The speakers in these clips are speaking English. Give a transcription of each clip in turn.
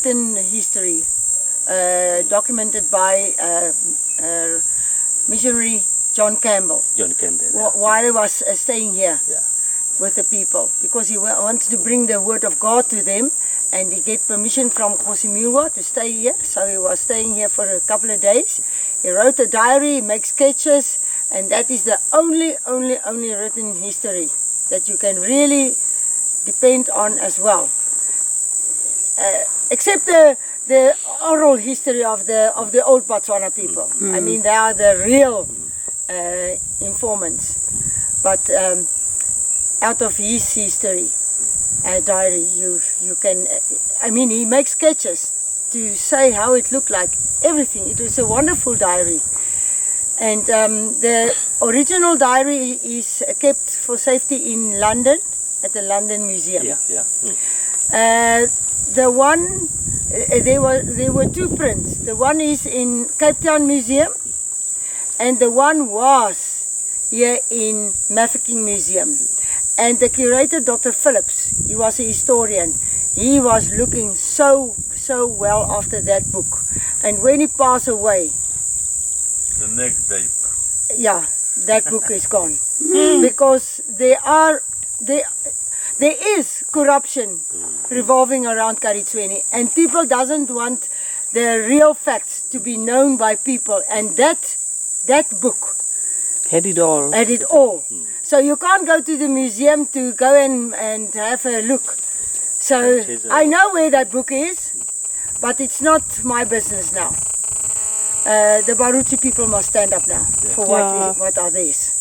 written history documented by missionary John Campbell. John Campbell. While he was staying here Yeah. with the people, because he wants to bring the word of God to them, and he get permission from Khosimilwa to stay here. So he was staying here for a couple of days. He wrote a diary, he makes sketches, and that is the only written history that you can really depend on as well. Except the oral history of the old Botswana people. I mean, they are the real informants. But out of his history, diary, you can, I mean, he makes sketches to say how it looked like, everything. It was a wonderful diary. And the original diary is kept for safety in London, at the London Museum. The one, there were two prints. The one is in Cape Town Museum, and the one was here in Mafeking Museum. And the curator, Dr. Phillips, he was a historian. He was looking so well after that book. And when he passed away, the next day, yeah, that book is gone. Because there is corruption revolving around DiTshwene, and people doesn't want the real facts to be known by people, and that book Had it all. had it all. So you can't go to the museum to go and have a look. So I know where that book is, but it's not my business now. The Bahurutshe people must stand up now for what are theirs.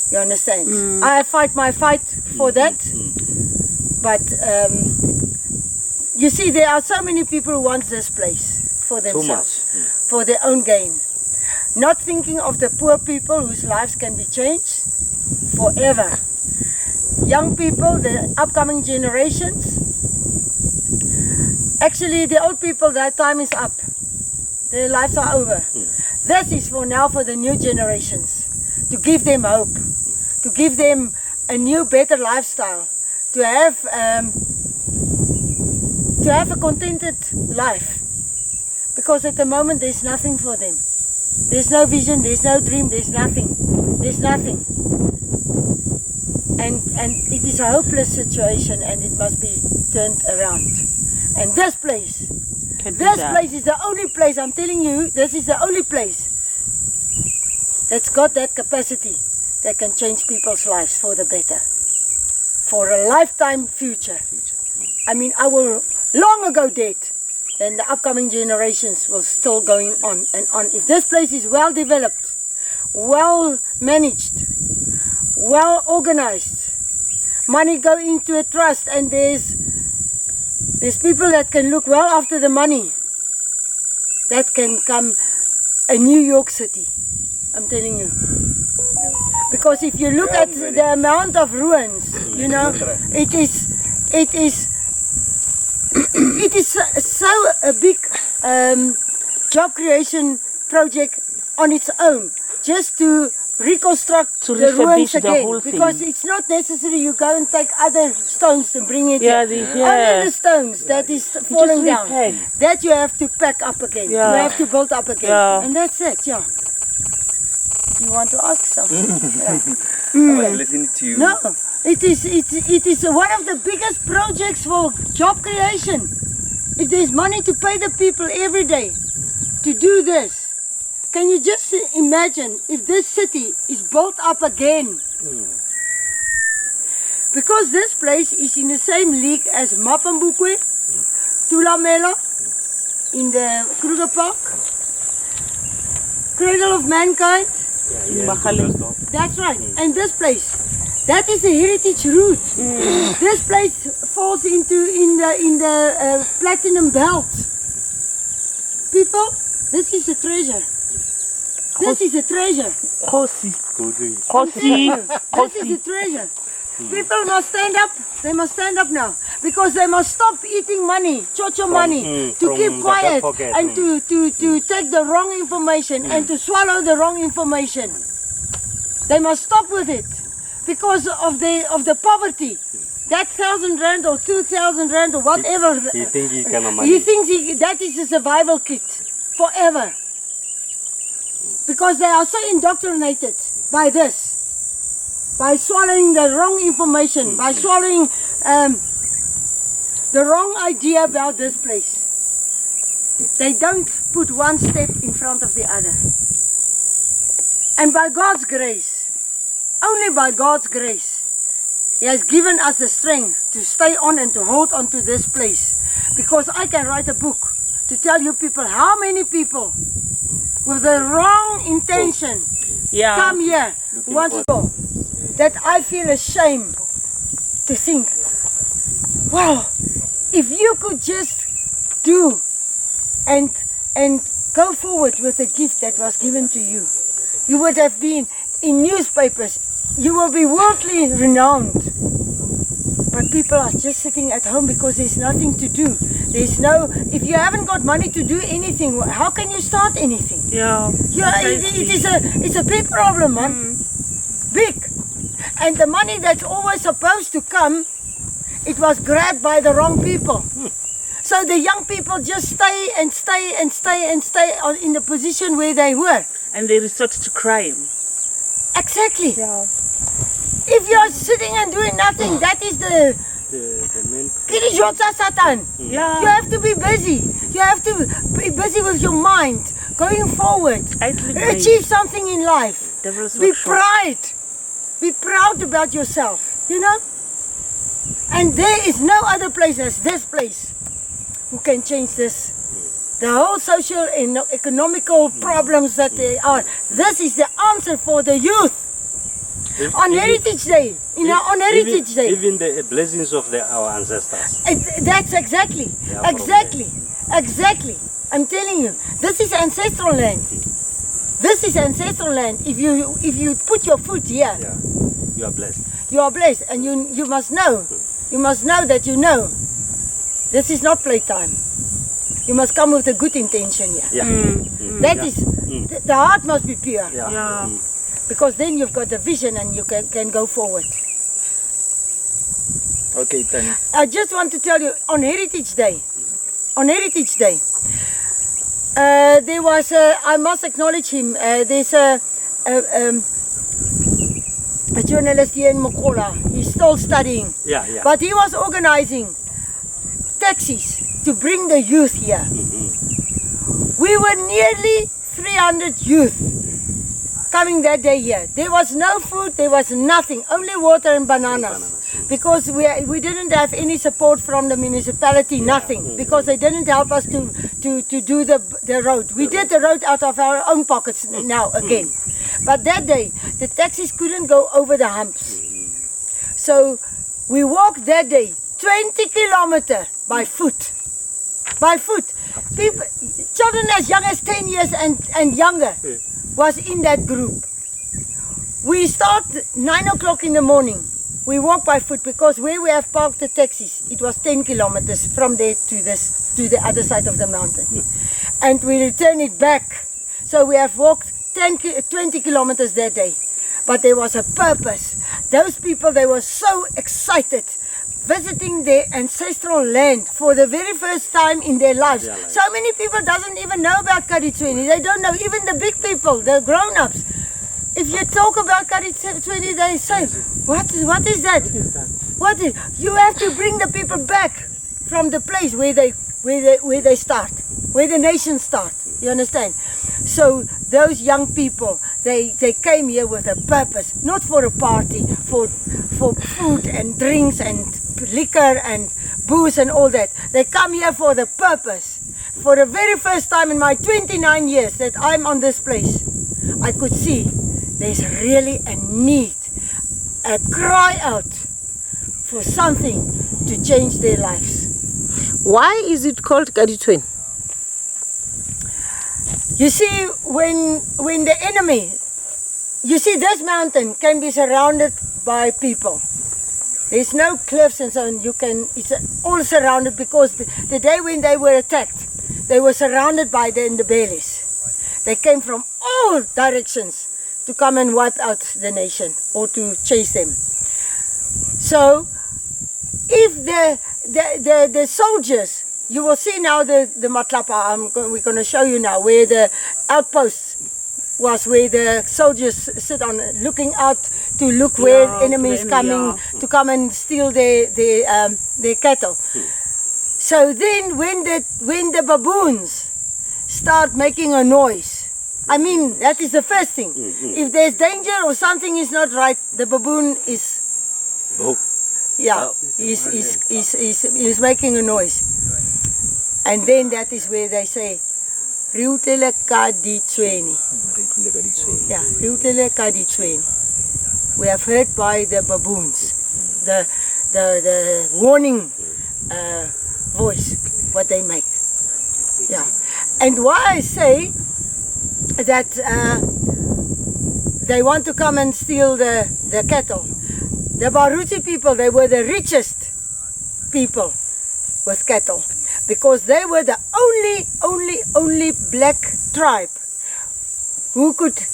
You understand? I fight my fight for that, but you see, there are so many people who want this place for themselves, for their own gain, not thinking of the poor people whose lives can be changed forever. Young people, the upcoming generations. Actually, the old people, their time is up. Their lives are over. This is for now, for the new generations, to give them hope, to give them a new, better lifestyle, to have a contented life. Because at the moment there's nothing for them. There's no vision, there's no dream, there's nothing. There's nothing. And it is a hopeless situation, and it must be turned around. And this place is the only place, I'm telling you, this is the only place that's got that capacity that can change people's lives for the better. For a lifetime future. I mean, I will long ago dead, then the upcoming generations will still going on and on. If this place is well developed, well managed, well organized, money go into a trust, and there's people that can look well after the money, that can come a New York City, I'm telling you. Because if you look at the amount of ruins, you know, it is so a big job creation project on its own, just to reconstruct the ruins again. Because it's not necessary you go and take other stones to bring it here. Only the stones that is falling down, that you have to pack up again. You have to build up again. And that's it, Do you want to ask something? I'm listening to you. No, it is one of the biggest projects for job creation. If there's money to pay the people every day to do this, can you just imagine if this city is built up again? Because this place is in the same league as Mapambukwe, Tulamela, in the Kruger Park, Cradle of Mankind. That's right. And this place, that is the heritage route. This place falls in the platinum belt. People, this is a treasure. This is a treasure. Kosi. This is a treasure. People must stand up. They must stand up now, because they must stop eating money, chocho money, to keep quiet and to take the wrong information and to swallow the wrong information. They must stop with it because of the poverty that 1,000 rand or 2,000 rand or whatever. He thinks he can money. He thinks that is a survival kit forever. Because they are so indoctrinated by this. By swallowing the wrong information, by swallowing the wrong idea about this place. They don't put one step in front of the other. And by God's grace, only by God's grace, He has given us the strength to stay on and to hold on to this place. Because I can write a book to tell you people how many people with the wrong intention come here once more, that I feel ashamed to think, wow, if you could just do and go forward with the gift that was given to you, you would have been in newspapers, you will be worldly renowned. But people are just sitting at home because there's nothing to do. There's no, if you haven't got money to do anything, how can you start anything? It's a big problem, man. Big. And the money that's always supposed to come, it was grabbed by the wrong people. So the young people just stay in the position where they were. And they resort to crime. Exactly. If you are sitting and doing nothing, that is the main. Satan. You have to be busy. You have to be busy with your mind, going forward. Achieve something in life. Be proud. Be proud about yourself, you know? And there is no other place as this place who can change this. The whole social and economical problems that they are. This is the answer for the youth. On Heritage Day, on Heritage Day. Even the blessings of our ancestors. That's exactly. I'm telling you, this is ancestral land. This is ancestral land. If you put your foot here, you are blessed. You are blessed, and you must know. You must know that you know. This is not playtime. You must come with a good intention here. The heart must be pure. Because then you've got the vision and you can go forward. Okay, Tanya. I just want to tell you, on Heritage Day, there was I must acknowledge him, there's a journalist here in Mokola. He's still studying. But he was organizing taxis to bring the youth here. We were nearly 300 youth coming that day here. There was no food, there was nothing, only water and bananas. Because we didn't have any support from the municipality, nothing. Because they didn't help us to do the road. We did the road out of our own pockets now again. But that day, the taxis couldn't go over the humps. So we walked that day 20 kilometers by foot. By foot. People, children as young as 10 years and younger was in that group. We start 9 o'clock in the morning. We walk by foot because where we have parked the taxis, it was 10 kilometers from there to the other side of the mountain. And we return it back. So we have walked 20 kilometers that day. But there was a purpose. Those people, they were so excited visiting their ancestral land for the very first time in their lives. So many people doesn't even know about DiTshwene. They don't know, even the big people, the grown-ups. If you talk about DiTshwene, they say, what is that? You have to bring the people back from the place where they start, where the nations start. You understand? So those young people, they came here with a purpose, not for a party, for food and drinks and liquor and booze and all that. They come here for the purpose. For the very first time in my 29 years that I'm on this place, I could see there's really a need, a cry out for something to change their lives. Why is it called DiTshwene? You see, when the enemy, you see, this mountain can be surrounded by people. There's no cliffs and so on. It's all surrounded because the day when they were attacked, they were surrounded by the Ndebele's. They came from all directions to come and wipe out the nation or to chase them. So if the soldiers, you will see now the matlapa, we're going to show you now, where the outposts was, where the soldiers sit on, looking out to look where enemy is coming to come and steal their cattle. So then when the baboons start making a noise, I mean, that is the first thing. If there's danger or something is not right, the baboon is, he's making a noise. And then that is where they say, Riutele ka DiTshwene. Yeah, Riutele ka DiTshwene. We have heard by the baboons, the warning voice, what they make. Yeah. And why I say that they want to come and steal the cattle. The Bahurutshe people, they were the richest people with cattle, because they were the only black tribe who could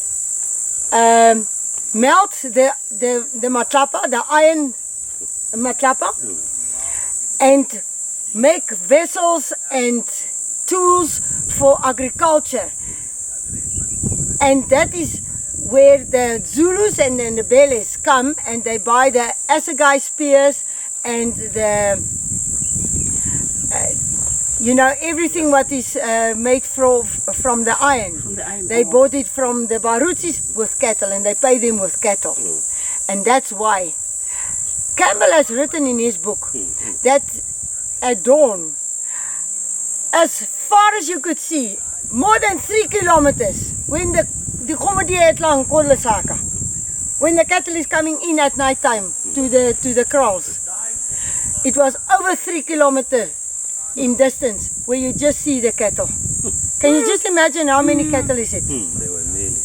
melt the matlapa, the iron matlapa, and make vessels and tools for agriculture. And that is where the Zulus and the Ndebeles come, and they buy the assegai spears and the everything what is made from the iron. They bought it from the Bahurutses with cattle, and they pay them with cattle. And that's why Campbell has written in his book that at dawn, as far as you could see, more than 3 kilometers, when the cattle is coming in at night time to the kraals, it was over 3 kilometers in distance where you just see the cattle. Can you just imagine how many cattle is it? There were many.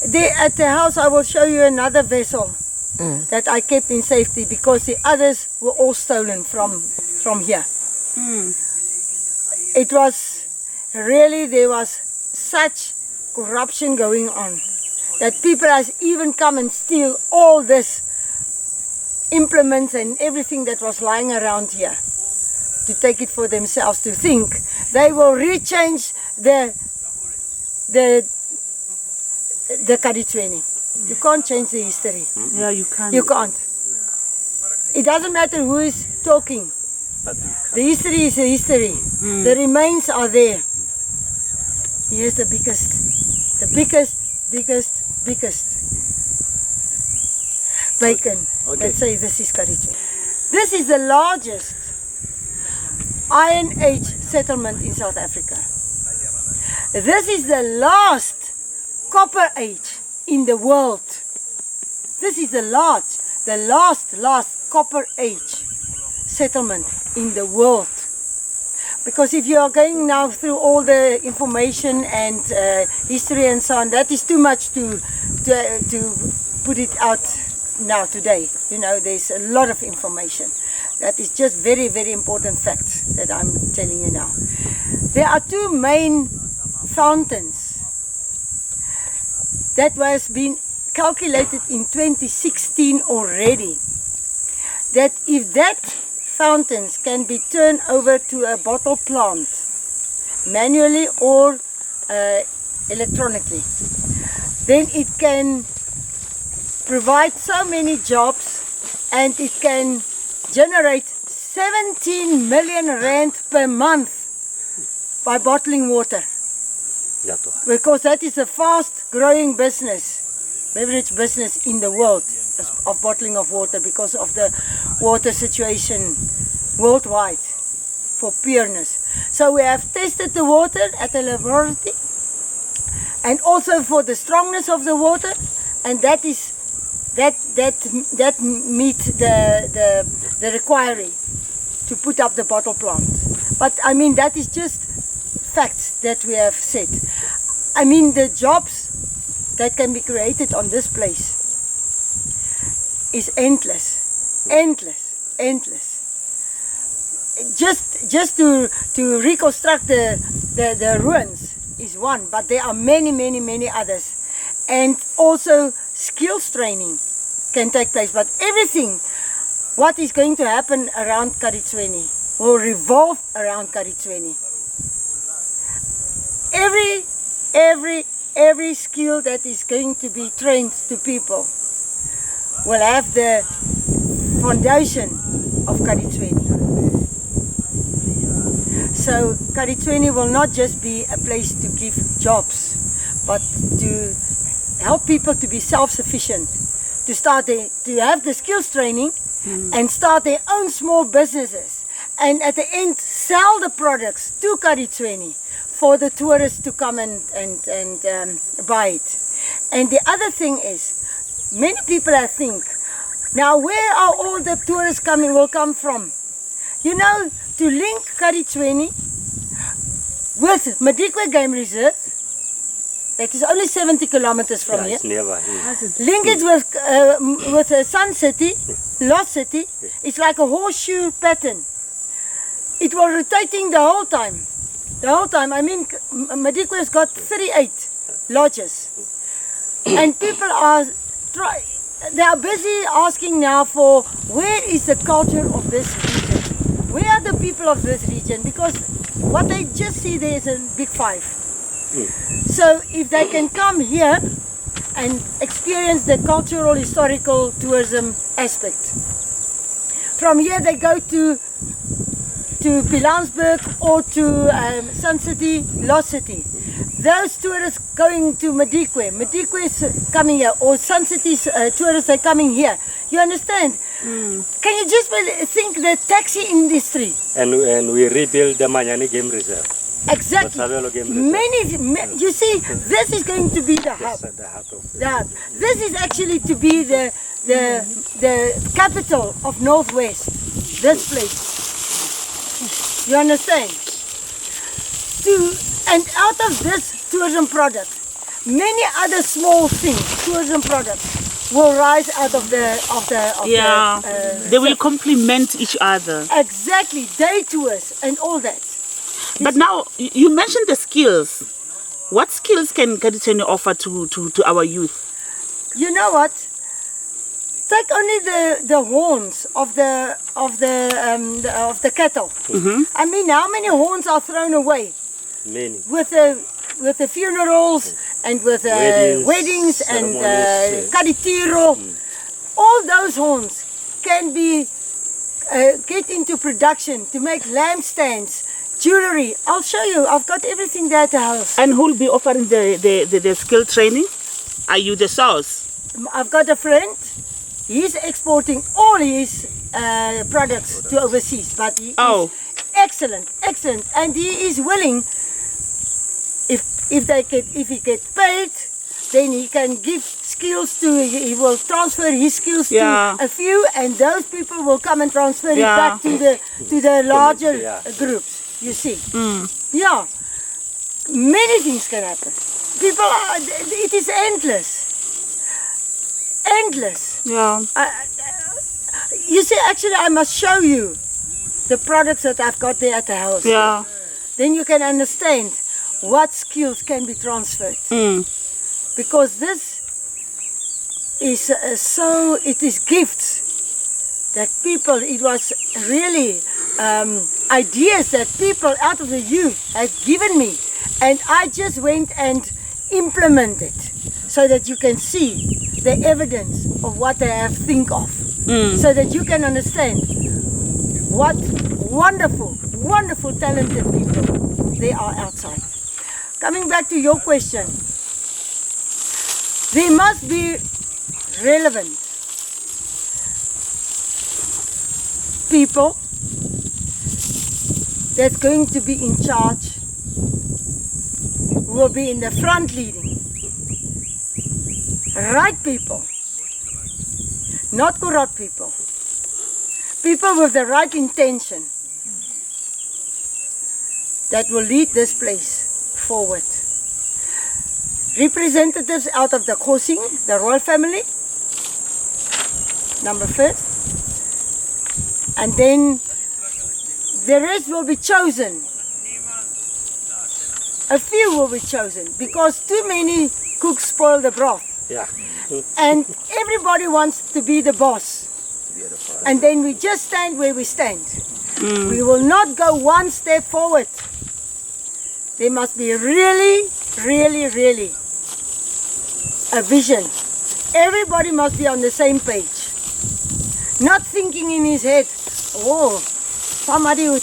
There at the house I will show you another vessel that I kept in safety, because the others were all stolen from here. It was really, there was such corruption going on that people has even come and steal all this implements and everything that was lying around here to take it for themselves, to think they will rechange the DiTshwene. You can't change the history. Yeah, you can't. You can't. It doesn't matter who is talking. The history is a history. The remains are there. Here's the biggest. Bacon. Let's say this is DiTshwene. This is the largest Iron Age settlement in South Africa. This is the last Copper Age in the world. This is the last Copper Age settlement in the world. Because if you are going now through all the information and history and so on, that is too much to put it out now today. You know, there's a lot of information. That is just very, very important facts that I'm telling you now. There are two main fountains that was been calculated in 2016 already. That if that fountains can be turned over to a bottle plant, manually or electronically, then it can provide so many jobs, and it can generate 17 million rand per month by bottling water. Because that is a fast growing business, beverage business in the world of bottling of water, because of the water situation worldwide for pureness. So we have tested the water at the laboratory, and also for the strongness of the water, and that is that meets the requirement to put up the bottle plant. But I mean, that is just facts that we have said. I mean, the jobs that can be created on this place is endless. Just to reconstruct the ruins is one, but there are many others. And also skills training can take place, but everything what is going to happen around DiTshwene will revolve around DiTshwene. Every skill that is going to be trained to people will have the foundation of DiTshwene. So DiTshwene will not just be a place to give jobs, but to help people to be self-sufficient, to have the skills training and start their own small businesses, and at the end sell the products to DiTshwene for the tourists to come and buy it. And the other thing is, many people I think, now where are all the tourists will come from? You know, to link DiTshwene with Madikwe Game Reserve, that is only 70 kilometers from here. It's never here. Link it with Sun City, Lost City. It's like a horseshoe pattern. It was rotating the whole time. The whole time. I mean, Madikwe has got 38 lodges. And people they are busy asking now for where is the culture of this region? Where are the people of this region? Because what they just see there is a big five. So if they can come here and experience the cultural, historical tourism aspect. From here they go to Pilansberg or to Sun City, Lost City. Those tourists going to Madikwe is coming here, or Sun City's tourists are coming here. You understand? Can you just think the taxi industry? And we rebuild the Manyani Game Reserve. Exactly. You see, this is going to be the hub. The heart of This is actually to be the capital of Northwest. This place. You understand? And out of this tourism product, many other small things, tourism products, will rise out of the they will complement each other. Exactly, day tours and all that. But now you mentioned the skills. What skills can DiTshwene offer to our youth? You know what? Take only the horns of the cattle. I mean, how many horns are thrown away? Many. With the funerals and with weddings and karitiro. All those horns can be get into production to make lampstands, jewelry. I'll show you. I've got everything there at the house. And who will be offering the skill training? Are you the source? I've got a friend. He's exporting all his products to overseas, but he is excellent, and he is willing. If he gets paid, then he can give skills he will transfer his skills to a few, and those people will come and transfer it back to the larger groups. You see, yeah, many things can happen. It is endless. Yeah. You see, actually, I must show you the products that I've got there at the house. Yeah. Then you can understand what skills can be transferred. Because this is it is gifts that people, it was really ideas that people out of the youth have given me. And I just went and implemented so that you can see the evidence of what they have think of. So that you can understand what wonderful, talented people they are outside. Coming back to your question, they must be relevant people that's going to be in charge, who will be in the front leading. Right people, not corrupt people. People with the right intention that will lead this place forward. Representatives out of the Khosing, the royal family, number first. And then the rest will be chosen. A few will be chosen because too many cooks spoil the broth. Yeah. And everybody wants to be the boss. And then we just stand where we stand. We will not go one step forward. There must be really, really, really a vision. Everybody must be on the same page. Not thinking in his head, oh, somebody who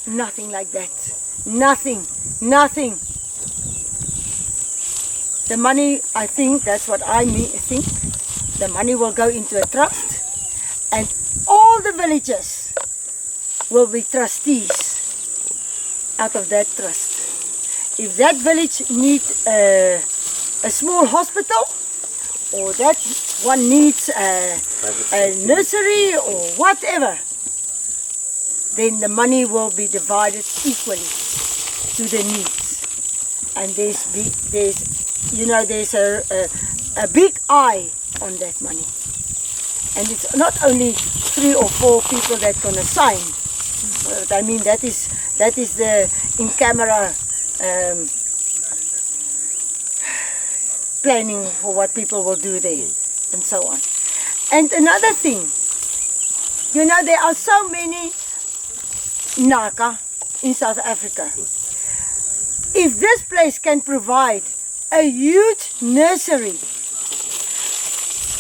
nothing like that. Nothing. Nothing. The money, I think, that's what I think. The money will go into a trust, and all the villages will be trustees out of that trust. If that village needs a small hospital, or that one needs a nursery or whatever, then the money will be divided equally to the needs. And there's a big eye on that money. And it's not only 3 or 4 people that's gonna sign. But I mean, that is the in-camera planning for what people will do there, and so on. And another thing, there are so many Naka in South Africa. If this place can provide a huge nursery,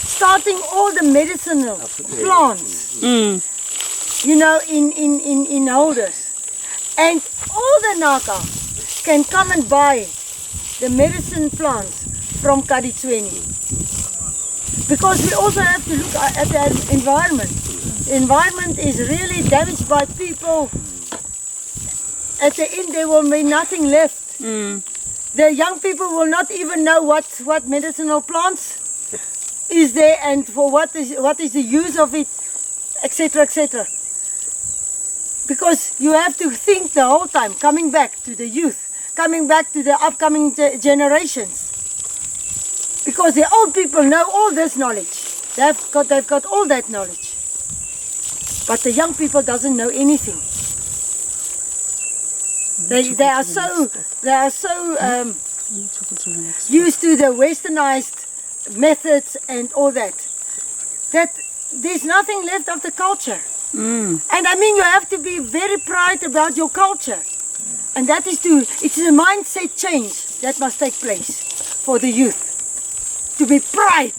starting all the medicinal plants, in holders, and all the Naka can come and buy the medicine plants from DiTshwene. Because we also have to look at the environment. The environment is really damaged by people. At the end there will be nothing left. The young people will not even know what medicinal plants is there and for what is the use of it, etc., etc. Because you have to think the whole time, coming back to the youth, coming back to the upcoming generations. Because the old people know all this knowledge. They've got all that knowledge. But the young people doesn't know anything. They are so used to the westernized methods and all that there's nothing left of the culture. And I mean, you have to be very proud about your culture. And that is it's a mindset change that must take place for the youth. To be proud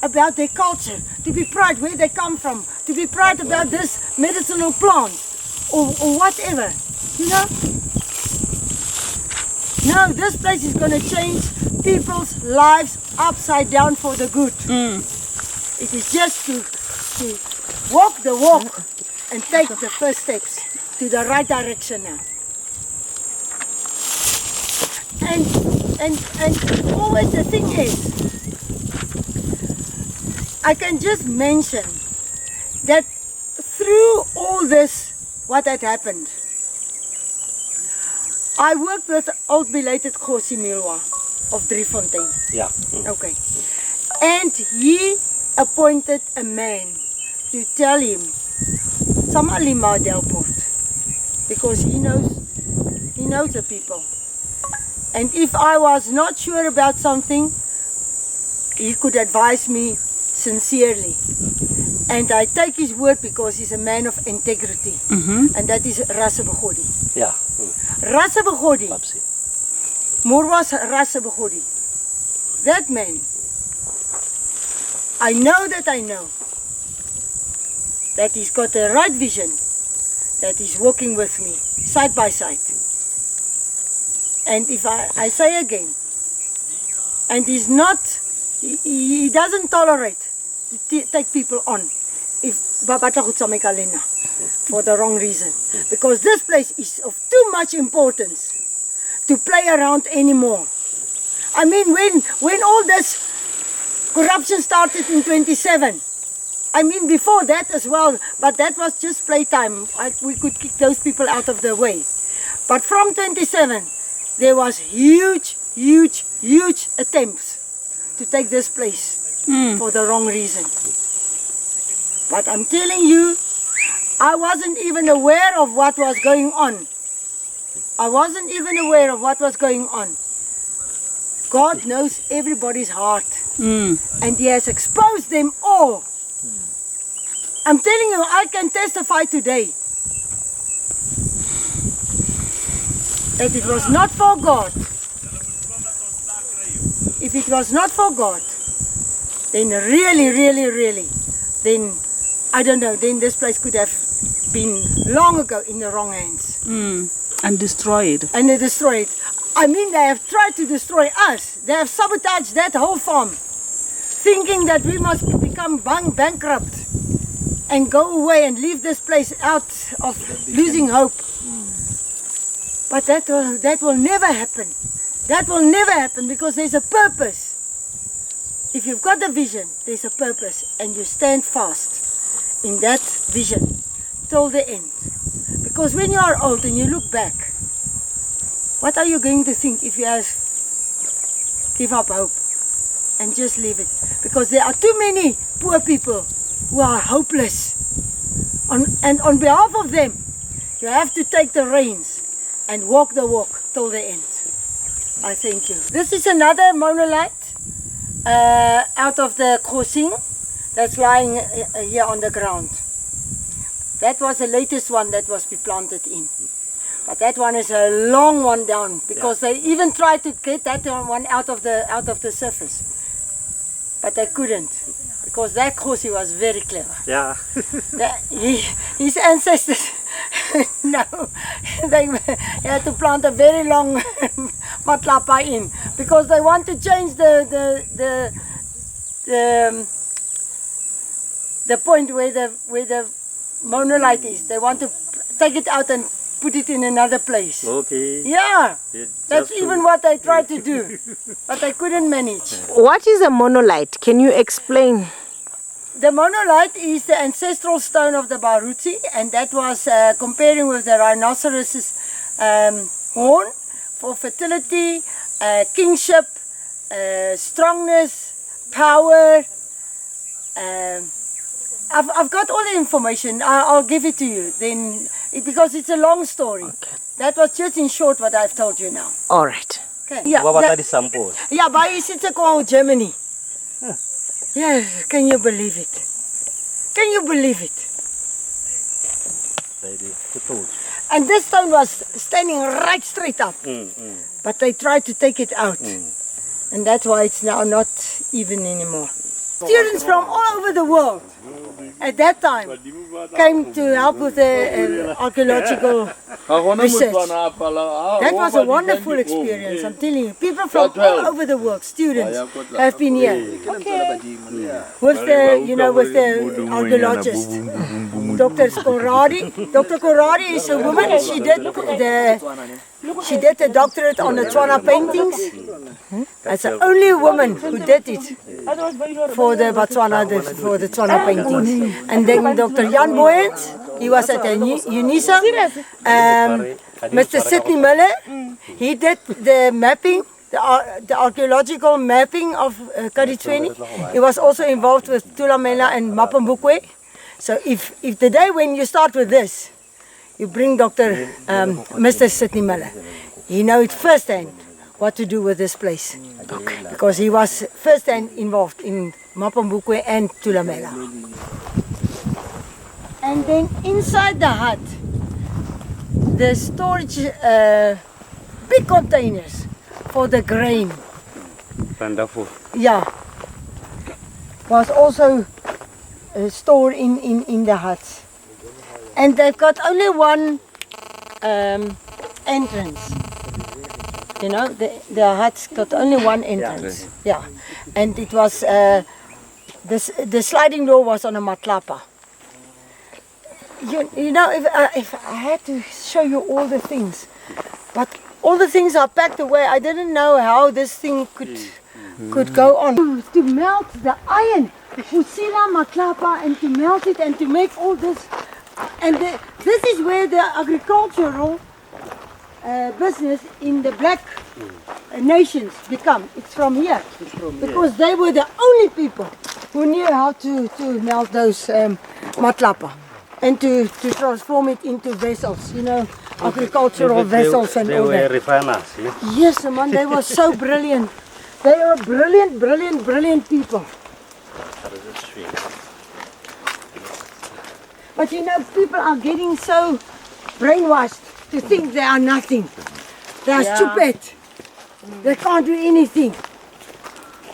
about their culture, to be proud where they come from, to be proud about this medicinal plant or whatever, No, this place is going to change people's lives upside down for the good. It is just to walk the walk and take the first steps to the right direction now. And always the thing is, I can just mention that through all this, what had happened, I worked with old belated Kgosi Milwa of Driefontein. Yeah. Okay. And he appointed a man to tell him, Samalima Delport, because he knows the people. And if I was not sure about something, he could advise me sincerely. And I take his word because he's a man of integrity. And that is Rasa Begodi. Yeah. Rasa Begodi. Morwas Rasa Begodi. That man, I know that he's got the right vision, that he's working with me, side by side. And if I say again, and he doesn't tolerate to take people on if for the wrong reason. Because this place is of too much importance to play around anymore. I mean, when all this corruption started in 27, I mean before that as well, but that was just playtime. We could kick those people out of the way. But from 27, there was huge attempts to take this place for the wrong reason. But I'm telling you, I wasn't even aware of what was going on. God knows everybody's heart. And he has exposed them all. I'm telling you, I can testify today that it was not for God. If it was not for God, then really, then I don't know, then this place could have been long ago in the wrong hands. And destroyed. And they destroyed. I mean, they have tried to destroy us. They have sabotaged that whole farm, thinking that we must become bankrupt and go away and leave this place out of losing hope. But that will never happen. That will never happen because there's a purpose. If you've got a vision, there's a purpose, and you stand fast in that vision till the end. Because when you are old and you look back, what are you going to think if you have give up hope and just leave it? Because there are too many poor people who are hopeless. And on behalf of them, you have to take the reins and walk the walk till the end. I thank you. This is another monolith out of the Khosing that's lying here on the ground. That was the latest one that was planted in. But that one is a long one down because they even tried to get that one out of the surface. But they couldn't because that Khosi was very clever. Yeah. His ancestors, no, they had to plant a very long matlapa in because they want to change the point where the monolith is. They want to take it out and put it in another place. Okay. Yeah, that's even what they tried to do, but they couldn't manage. What is a monolith? Can you explain? The monolith is the ancestral stone of the Bahurutshe, and that was comparing with the rhinoceros's horn for fertility, kingship, strongness, power. I've got all the information. I'll give it to you then, because it's a long story. Okay. That was just in short what I've told you now. All right. Okay. Yeah, What are the samples? yeah, but it's Germany. Yes, can you believe it? Can you believe it? And this stone was standing right straight up. But they tried to take it out. And that's why it's now not even anymore. Students from all over the world at that time came to help with the archaeological research. That was a wonderful experience, I'm telling you. People from all over the world, students, have been here. With the archaeologist, Dr. Corradi. Dr. Corradi is a woman. She did a doctorate on the Tswana paintings. That's the only woman who did it for the Tswana paintings. And then Dr. Jan Boyens, he was at the UNISA. Mr. Sidney Miller, he did the mapping, the archaeological mapping of DiTshwene. He was also involved with Thulamela and Mapambukwe. So if the day when you start with this, you bring Mr. Sidney Miller, he knows firsthand what to do with this place. Okay. Because he was firsthand involved in Mapambukwe and Thulamela. And then inside the hut, the storage, big containers for the grain. Wonderful. Yeah. Was also stored in the huts. And they've got only one entrance. You know, the huts got only one entrance. Yeah. And it was, the sliding door was on a matlapa. You know, if I had to show you all the things, but all the things are packed away. I didn't know how this thing could go on. To melt the iron, Usila matlapa, and to melt it and to make all this. And this is where the agricultural business in the black nations become. It's from here. Because they were the only people who knew how to melt those matlapa and to transform it into vessels, you know, agricultural vessels and all that. They were refiners. Yes, man, they were so brilliant. They are brilliant, brilliant, brilliant people. But you know, people are getting so brainwashed to think they are nothing. They are stupid. They can't do anything.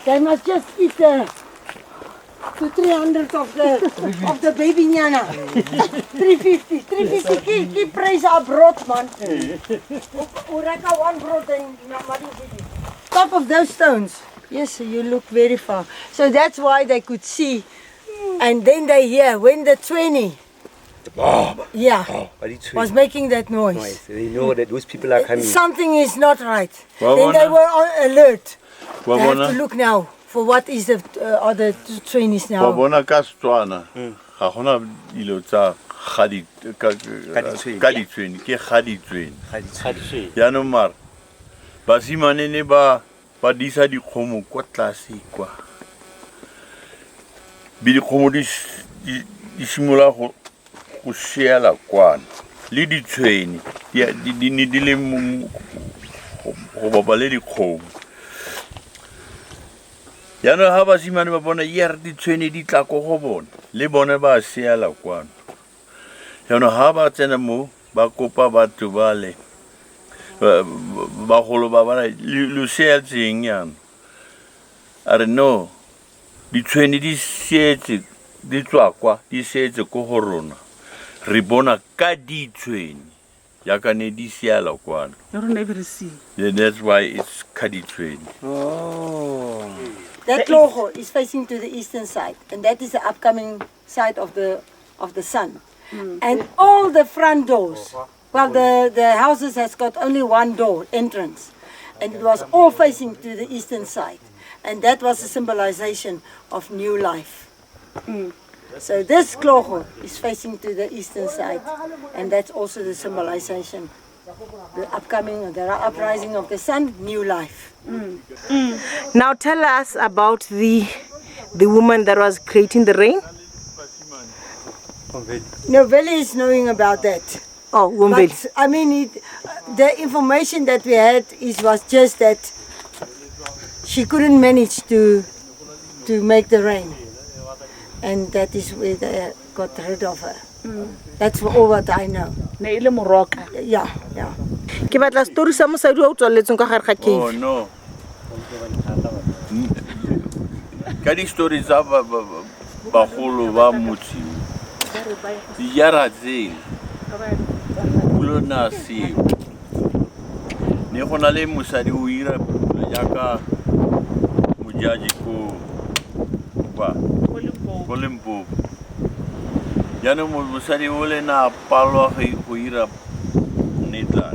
They must just eat the 300 of the baby nyana. 350. Keep praise our broad, man. Ureka one broad and top of those stones. Yes, you look very far. So that's why they could see. And then they hear when the DiTshwene was making that noise. They know that those people are coming. Something is not right. Then they were on alert. They have to look now for what is the other DiTshwenes now. Wabona ka Setswana ga gona dilo tsa ga DiTshwene ke ga DiTshwene. Yaanong mara basimane ne ba disa dikgomo kwa tlase kwa. Bi dikgomo di simolola go sheela kwana le DiTshwene di le go bapa le dikgomo. Yaanong ha basimane ba bona DiTshwene di tla ko go bona le bone ba sheela kwana. Yaanong ha ba tsena mo ba kopa batho ba le bagolo ba bana le sheetseng yaanong a re no DiTshwene di sheetse di tswa kwa di sheetse ko go rona re bona ka DiTshwene yaka ne di sheela kwana. That's why it's ka DiTshwene. Oh. That logo is facing to the eastern side, and that is the upcoming side of the sun. And all the front doors, well, the houses has got only one door entrance, and it was all facing to the eastern side, and that was a symbolization of new life. So this logo is facing to the eastern side, and that's also the symbolization, the uprising of the sun, new life. Now tell us about the woman that was creating the rain. No, Veli is knowing about that. Oh, Wombeli. But I mean, the information that we had was just that she couldn't manage to make the rain, and that is where they got rid of her. That's all what I know. Yeah. Ke batla story sa mosadi o tswaletseng ka gare ga cave. Oh no. Ka di story tsa bagolo ba motse di yara tseng pulo na se ne go na le mosadi o ira jaaka mojaji ko Limpopo. Yaanong mosadi o le na palwa go ira netlan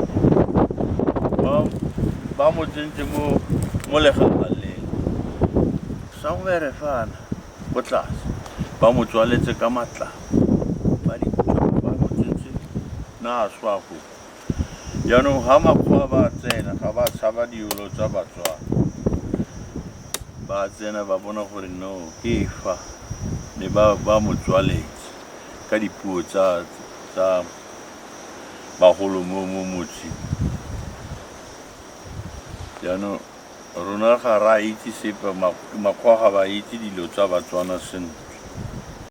ba mo tsentse mo legagaleng somewhere fana go tlase ba mo tswaletse ka matla ba mo tsentse na swago. Yaanong ha makgwa ba tsena ga ba tshaba diolo tsa Batswana ba tsena ba bona gore no ke fa ne ba mo tswaletse ka dipuo tsa bagolo mo motse. Yaanong rona ga ra itse sepe makgwa ga ba itse dilo tsa Batswana sentle.